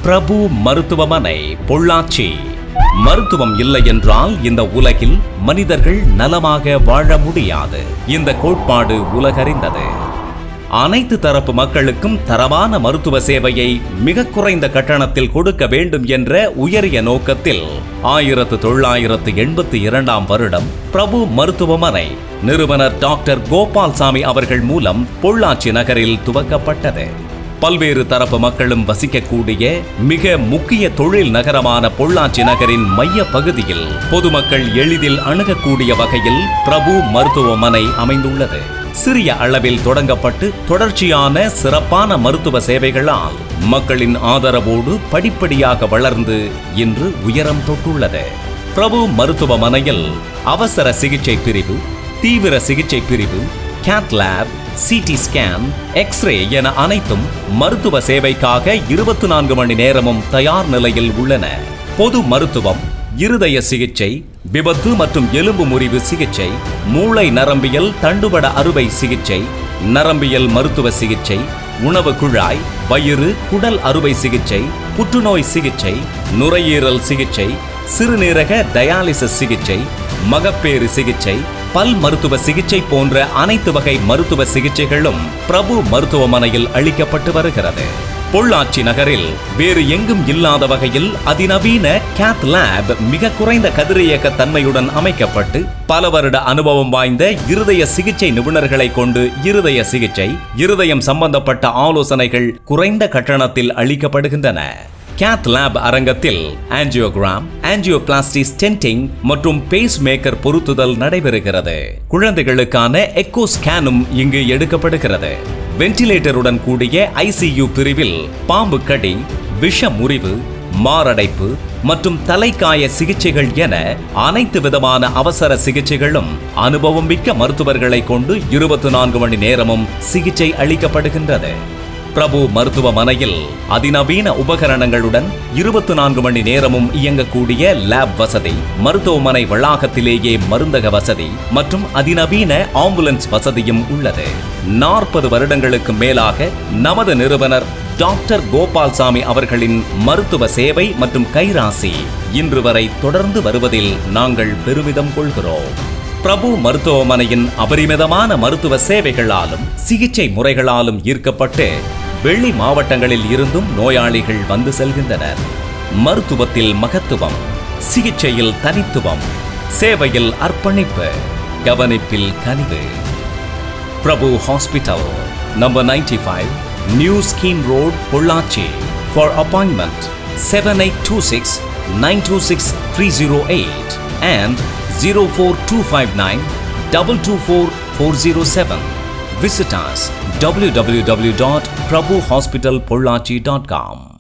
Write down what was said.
பிரபு மருத்துவமனை பொள்ளாச்சி. மருத்துவம் இல்லை என்றால் இந்த உலகில் மனிதர்கள் நலமாக வாழ முடியாது. இந்த கோட்பாடு உலகறிந்தது. அனைத்து தரப்பு மக்களுக்கும் தரமான மருத்துவ சேவையை மிக குறைந்த கட்டணத்தில் கொடுக்க வேண்டும் என்ற உயரிய நோக்கத்தில் 1982 வருடம் பிரபு மருத்துவமனை நிறுவனர் டாக்டர் கோபால்சாமி அவர்கள் மூலம் பொள்ளாச்சி நகரில் துவக்கப்பட்டது. பல்வேறு தரப்பு மக்களும் வசிக்கக்கூடிய மிக முக்கிய தொழில் நகரமான பொள்ளாச்சி நகரின் மைய பகுதியில் பொதுமக்கள் எளிதில் அணுகக்கூடிய வகையில் பிரபு மருத்துவமனை அமைந்துள்ளது. சிறிய அளவில் தொடங்கப்பட்டு தொடர்ச்சியான சிறப்பான மருத்துவ சேவைகளால் மக்களின் ஆதரவோடு படிப்படியாக வளர்ந்து இன்று உயரம் தொட்டுள்ளது. பிரபு மருத்துவமனையில் அவசர சிகிச்சை பிரிவு, தீவிர சிகிச்சை பிரிவு, cath lab, CT scan, x-ray என அனைத்தும் மருத்துவ சேவைக்காக 24 மணி நேரமும் தயார் நிலையில் உள்ளன. பொது மருத்துவம், இருதய சிகிச்சை, விபத்து மற்றும் எலும்பு முறிவு சிகிச்சை, மூளை நரம்பியல் தண்டுவட அறுவை சிகிச்சை, நரம்பியல் மருத்துவ சிகிச்சை, உணவு குழாய், வயிறு, குடல் அறுவை சிகிச்சை, புற்றுநோய் சிகிச்சை, நுரையீரல் சிகிச்சை, சிறுநீரக டயாலிசிஸ் சிகிச்சை, மகப்பேறு சிகிச்சை, பல் மருத்துவ சிகிச்சை போன்ற அனைத்து வகை மருத்துவ சிகிச்சைகளும் பிரபு மருத்துவமனையில் அளிக்கப்பட்டு வருகிறது. பொள்ளாச்சி நகரில் வேறு எங்கும் இல்லாத வகையில் அதிநவீன கேத் லேப் மிக குறைந்த கதிரியக்க தன்மையுடன் அமைக்கப்பட்டு பல வருட அனுபவம் வாய்ந்த இருதய சிகிச்சை நிபுணர்களை கொண்டு இருதய சிகிச்சை, இருதயம் சம்பந்தப்பட்ட ஆலோசனைகள் குறைந்த கட்டணத்தில் அளிக்கப்படுகின்றன. கேத் லேப் அரங்கத்தில் ஆஞ்சியோகிராம், ஆஞ்சியோபிளாஸ்டி ஸ்டென்டிங் மற்றும் பேஸ் மேக்கர் பொருத்துதல் நடைபெறுகிறது. குழந்தைகளுக்கான எக்கோ ஸ்கேனும் இங்கு எடுக்கப்படுகிறது. வென்டிலேட்டருடன் கூடிய ஐசியு பிரிவில் பாம்பு கடி, விஷ முறிவு, மாரடைப்பு மற்றும் தலைக்காய சிகிச்சைகள் என அனைத்து விதமான அவசர சிகிச்சைகளும் அனுபவம் மிக்க மருத்துவர்களை கொண்டு 24 மணி நேரமும் சிகிச்சை அளிக்கப்படுகின்றது. பிரபு மருத்துவமனையில் அதிநவீன உபகரணங்களுடன் 24 மணி நேரமும் இயங்கக்கூடிய லேப் வசதி, மருத்துவமனை வளாகத்திலேயே மருந்தக வசதி மற்றும் அதிநவீன ஆம்புலன்ஸ் வசதியும் உள்ளது. 40 வருடங்களுக்கு மேலாக நமது நிறுவனர் டாக்டர் கோபால்சாமி அவர்களின் மருத்துவ சேவை மற்றும் கைராசி இன்று வரை தொடர்ந்து வருவதில் நாங்கள் பெருமிதம் கொள்கிறோம். பிரபு மருத்துவமனையின் அபரிமிதமான மருத்துவ சேவைகளாலும் சிகிச்சை முறைகளாலும் ஈர்க்கப்பட்டு வெளி மாவட்டங்களில் இருந்தும் நோயாளிகள் வந்து செல்கின்றனர். மருத்துவத்தில் மகத்துவம், சிகிச்சையில் தனித்துவம், சேவையில் அர்ப்பணிப்பு, கவனிப்பில் கனிவு. Prabhu hospital, number 95, new scheme road, Pollachi. For appointment 7826 926 308 and 04259 224 407. Visit us www.prabhuhospitalpollachi.com.